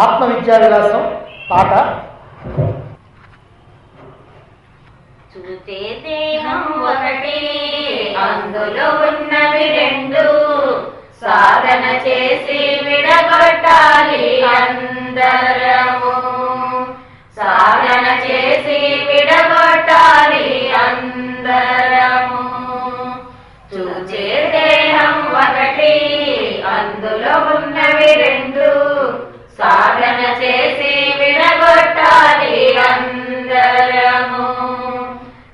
ఆత్మవిద్యా విలాసం పాట. చూసే దేహం ఒకటి, అందులో ఉన్నవి రెండు, సాధన చేసి విడగొట్టాలి అందరము. సాధన చేసి విడగొట్టాలి అందరము. చూసే దేహం ఒకటి, అందులో ఉన్నవి రెండు, సాధన చేసి విడగొట్టాలి అందరము.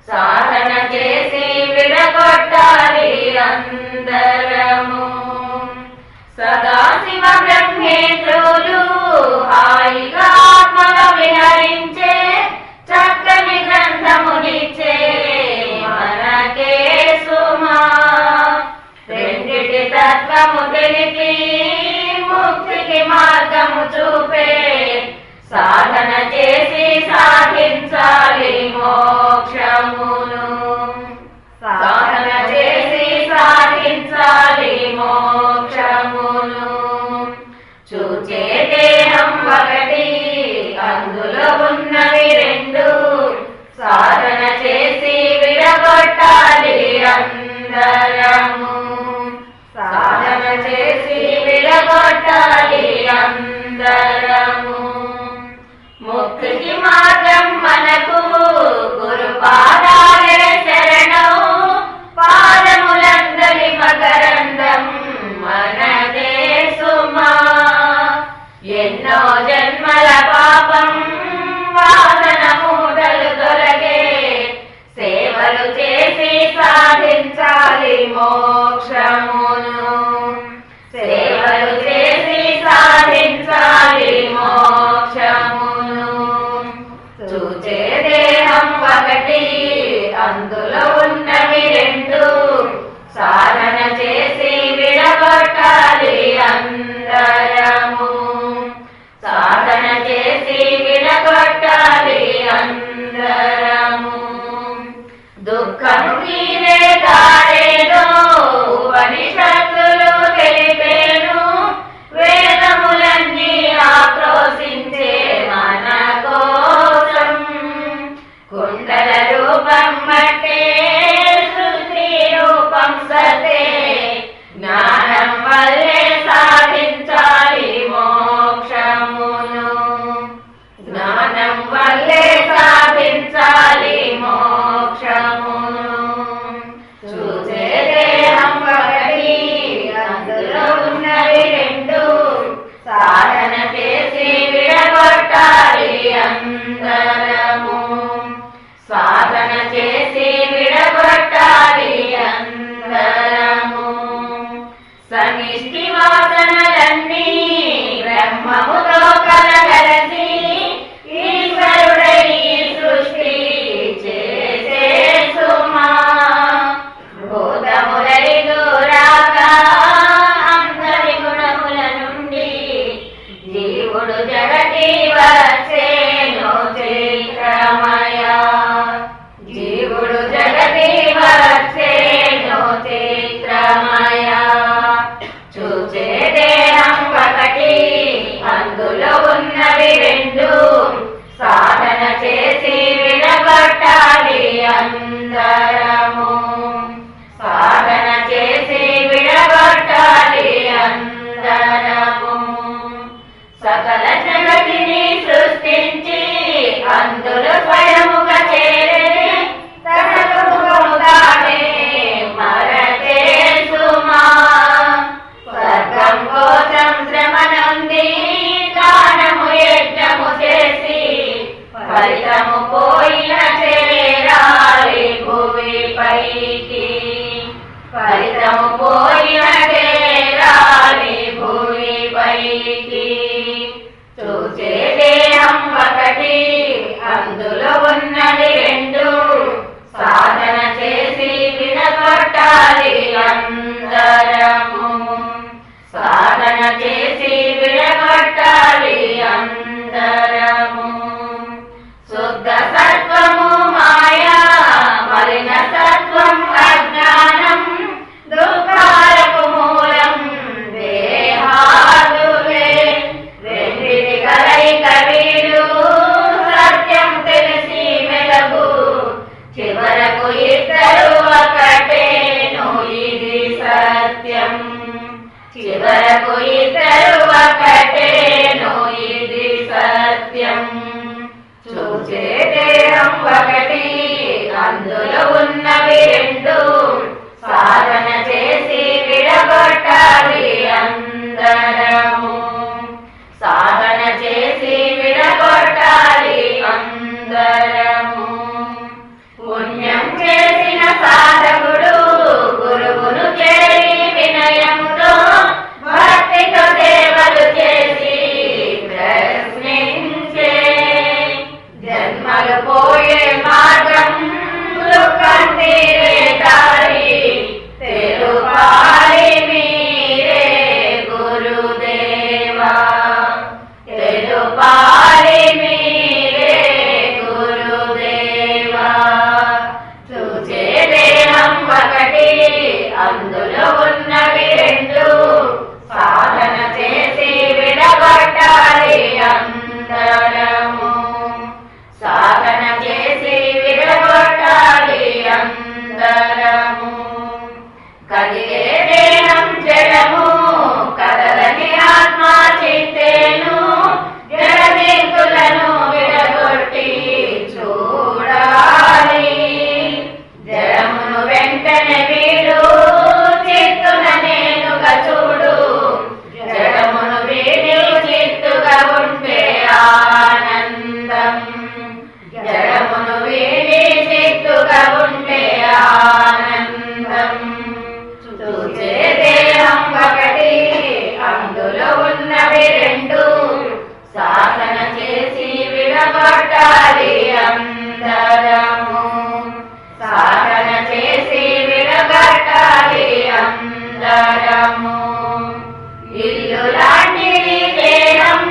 సాధన చేసి విడగొట్టాలి అందరము. సదాశివ బ్రహ్మేంద్రులు హాయిగా ఆత్మగా విహరించే చక్కని గ్రంథమునిచ్చే మనకే సుమా. రెండిటి తత్వము తెలిపి ముక్తికి మార్గము చూపే, సాధన చేసి సాధించాలి మోక్షమును. సాధన చేసి సాధించాలి మోక్షమును. చూచే దేహం ఒకటి, అందులో ఉన్నవి రెండు, సాధన చేసి విడగొట్టాలి అందరము. సాధన చేసి విడగొట్టాలి అందరము. ముక్తికి మార్గం మనకు గురు పాదాలే శరణం, పాదములందరి మకరందం మనదే సుమా. ఎన్నో జన్మల పాపం వాసన మూటలు తొలగే, సేవలు చేసి సాధించాలి మోక్షమును. సేవలు చేసి సాధించాలి మోక్షమును. చూచే దేహం ఒకటి, అందులో ఉన్నవి రెండు, సాధన చేసి విడగొట్టాలి అందరము. సాధన చేసి విడగొట్టాలి అందరము. దుఃఖము తీరే దారేదో ఉపనిషత్తులు తెలిపేను, వేదములన్నీ ఆక్రోశించే మన కోసం. కుండల రూపం మట్టే, సృష్టి రూపం సతే, జ్ఞానం వల్లే సాధించాలి మోక్షమును. జ్ఞానం వల్లే సాధించాలి మోక్షమును. చూసే దేహం ఒకటి, అందులో ఉన్నవి రెండు, సాధన చేసి విడగొట్టాలి అందరము. సాధన చేసి విడగొట్టాలి అందరము. సమిష్టి వాసనలన్నీ బ్రహ్మముతో కలగలసి, ఈశ్వరుడై సృష్టి చేసే సుమా. భూతములై దూరాగా అందరి గుణముల నుండి, జీవుడు జగతి వచ్చేను చైత్రమయ. జీవుడు జగతి వచ్చేను చైత్రమయ. చూచే దేహం ఒకటి, అందులో ఉన్నవి రెండు, సాధన చేసి విడగొట్టాలి అందరము. సాధన చేసి విడగొట్టాలి అందరము. సకల జగతిని సృష్టించి అందులో స్వయముగా చేరే, తనకు తానే మరతే సుమా. స్వర్గం కోసం శ్రమ నుండి దానము యజ్ఞము చేసి, ఫలితము పోయిన చేరాలి భూమి పైకి. ఫలితము పోయిన చేరాలి భూమి పైకి. చూసే దేహం ఒకటి, అందులో ఉన్నది రెండు, సాధన చేసి విడగొట్టాలి అందరము. సాధన చేసి విడగొట్టాలి అందరము. శుద్ధ సత్వము మాయా, మలిన సత్వం అజ్ఞానం, దుఃఖాలకు మూలం దేహాదులే. రెండిటి కలయిక వీడు సత్యం తెలిసి మెలగు చివరకు ఇద్దరు ఒకటేను ఇది సత్యం చివరకు ఇద్దరు ఒకటేను ఇది సత్యం చూచే దేహం ఒకటి అందులో ఉన్నవి రెండు సాధన చేసి విడగొట్టాలి అందరము సాధన చేసి విడగొట్టాలి అందరము పుణ్యం చేసిన సాధకుడు గురువును చేరి వినయముతో భక్తితో సేవలు చేసి ప్రశ్నించే జన్మలు పోయే మార్గం తీరే దారి తెలుపాలి మీరే గురుదేవా తెలుపాలి మీరే గురుదేవా చూచే దేహం ఒకటి అందులో ఉన్నవి రెండు సాధన చేసి విడగొట్టాలి అందరము సాధన చేసి విడగొట్టాలి అందరము కదిలే దేహం జడము కదలని ఆత్మ చిత్తేను జడదింకులను విడగొట్టి చూడాలి జడమును వెంటనే వీడు చిత్తున నేనుగా చూడు జడమును వీడి చిత్తుగా ఉంటే ఆనందం జడమును వీడి చిత్తుగా ఉంటే ఆనందం చూచే దేహం ఒకటి అందులో ఉన్నవి రెండు సాధన చేసి విడగొట్టాలి అందరము సాధన చేసి విడగొట్టాలి అందరము ఇల్లు లాంటిది దేహం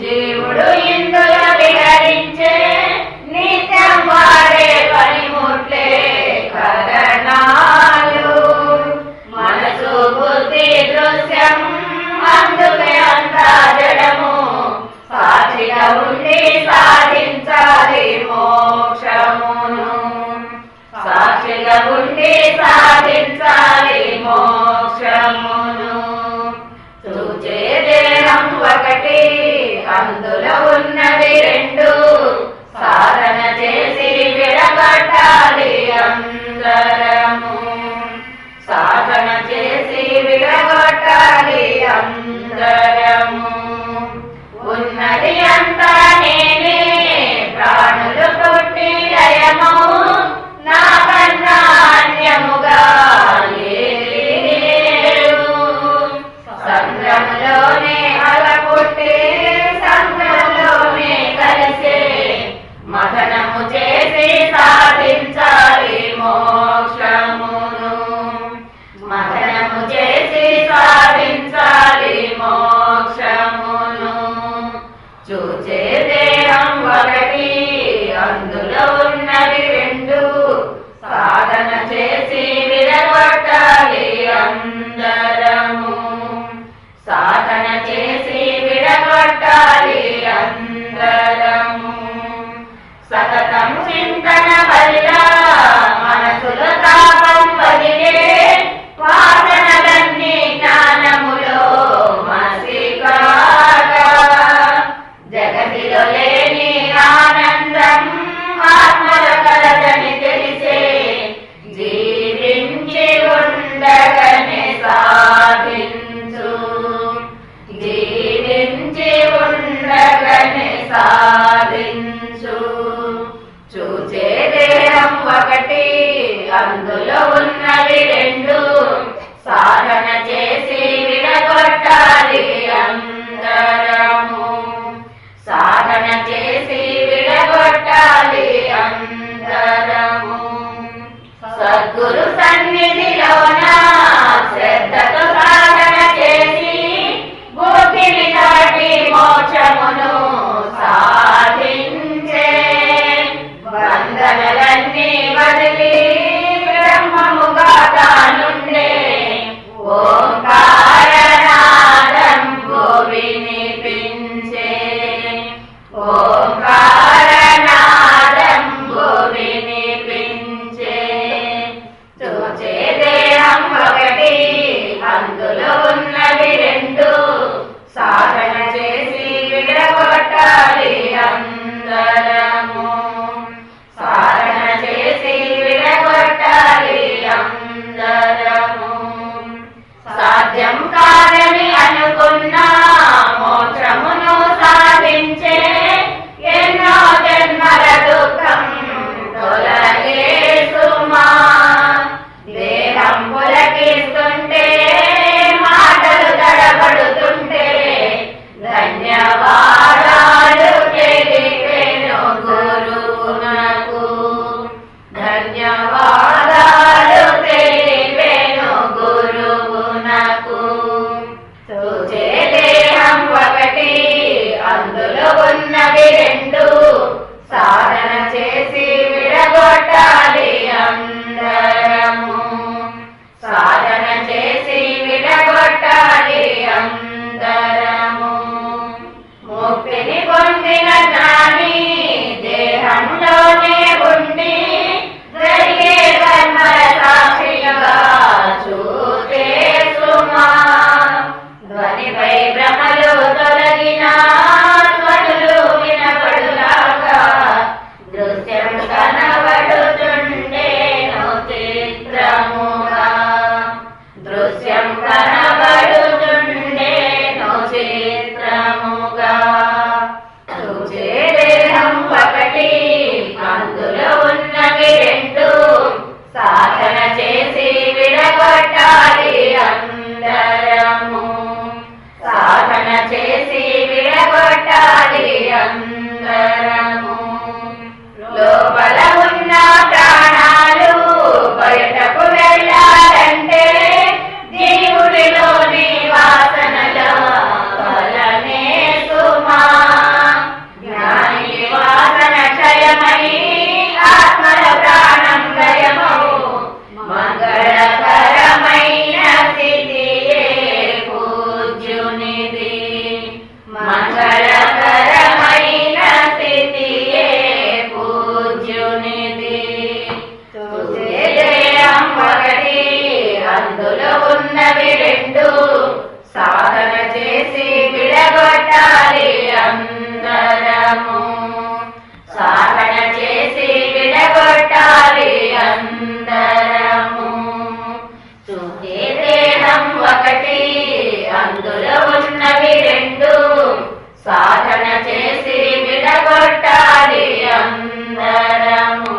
జీవుడు ఇందులో విహరించే నిత్యం వాడే పనిముట్లే కరణాలు మనసు బుద్ధి దృశ్యం అందుకే అంతా జడము సాక్షిగా ఉండి సాధించాలి మోక్షమును సాక్షిగా ఉండి సాధించాలి మోక్షమును చూచే దేహం ఒకటి అందులో ఉన్నవి రెండు సాధన చేసి విడగొట్టాలి అందరము సాధన చేసి విడగొట్టాలి అందరము ఉన్నది అంతా నేనే ప్రాణులు పుట్టి లయము నాకన్నా అన్యముగా సంద్రములోనే అల పుట్టి సంద్రములోనే కలిసే మదనము చేసి సాధించాలి మోక్షమును మదనము చేసి సాధించాలి మోక్షమును చూచే దేహం ఒకటి అందులో ఉన్నది రెండు సాధన చేసి విడగొట్టాలి అందరము సాధన చేసి విడగొట్టాలి అందరము సతతం చింతన వల్ల మనసులో తాపం వదిలే వాసనలన్నీ జ్ఞానములో మసికాగా జగతిలో లేని ఆనంద ఓంకారనాదంబు వినిపించే. చూచే దేహం ఒకటి, అందులో ఉన్నవి రెండు. సాధన చేసి విడగొట్టాలి అందరము. సాధన చేసి విడగొట్టాలి అందరము. సాధ్యం కాదని అనుకున్నా మోక్షమును సాధించే. ఎన్నో జన్మల దుఃఖం తొలగే సుమా. దేహం పులకిస్తుంటే, మాటలు తడబడుతుంటే, ధన్యవాదాలు తెలిపేను గురువునకు. ధన్యవాదాలు తెలిపేను గురువునకు. చూచే దేహం ఒకటి, అందులో ఉన్నవి రెండు. సాధన చేసి విడగొట్టాలి అందరము. సాధన చేసి విడగొట్టాలి అందరము. ముక్తిని పొందిన జ్ఞాని దేహంలోనే ఉండి, జరిగే కర్మల సాక్షిగా చూసే సుమా. ధ్వనిపై భ్రమలు తొలగిన, ధ్వనులు వినపడులాగా, దృశ్యం కనబడుతుండేను చిత్రముగా. దృశ్యం కనబడుతుండేను చిత్రముగా. చూచే దేహం ఒకటి, అందులో ఉన్నవి రెండు. సాధన చేసి విడగొట్టాలి అందరము. సాధన చేసి విడగొట్టాలి అందరము. లోపల ఉన్న ప్రాణాలు బయటకు వెళ్ళాలంటే, జీవుడిలోని వాసనల వలనే సుమా. జ్ఞాని వాసన క్షయమై, ఆత్మల ప్రాణం లయమౌ. మంగళకరమైన స్థితియే పూజ్యునిది. మంగళకరమైన స్థితియే పూజ్యునిది. చూసే దేహం ఒకటి, అందులో ఉన్నవి రెండు. సాధన చేసి విడగొట్టాలి అందరము. సాధన చేసి విడగొట్టాలి అందరము. చూసే దేహం ఒకటి, అందులో ఉన్నవి రెండు. సాధన చేసి విడగొట్టాలి అందరము.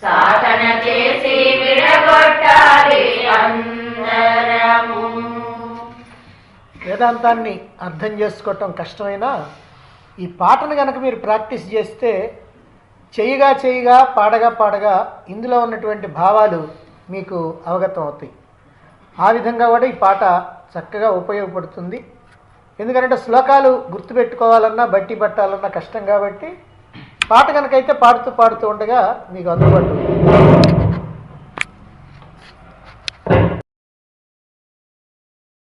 సాధన చేసి విడగొట్టాలి అందరము. వేదాంతాన్ని అర్థం చేసుకోవటం కష్టమైనా ఈ పాటను కనుక మీరు ప్రాక్టీస్ చేస్తే, చేయగా చేయగా పాడగా పాడగా ఇందులో ఉన్నటువంటి భావాలు మీకు అవగతం అవుతాయి. ఆ విధంగా కూడా ఈ పాట చక్కగా ఉపయోగపడుతుంది. ఎందుకంటే శ్లోకాలు గుర్తుపెట్టుకోవాలన్నా బట్టి పట్టాలన్నా కష్టం కాబట్టి, పాట కనుకైతే పాడుతూ పాడుతూ ఉండగా మీకు అందుబాటు.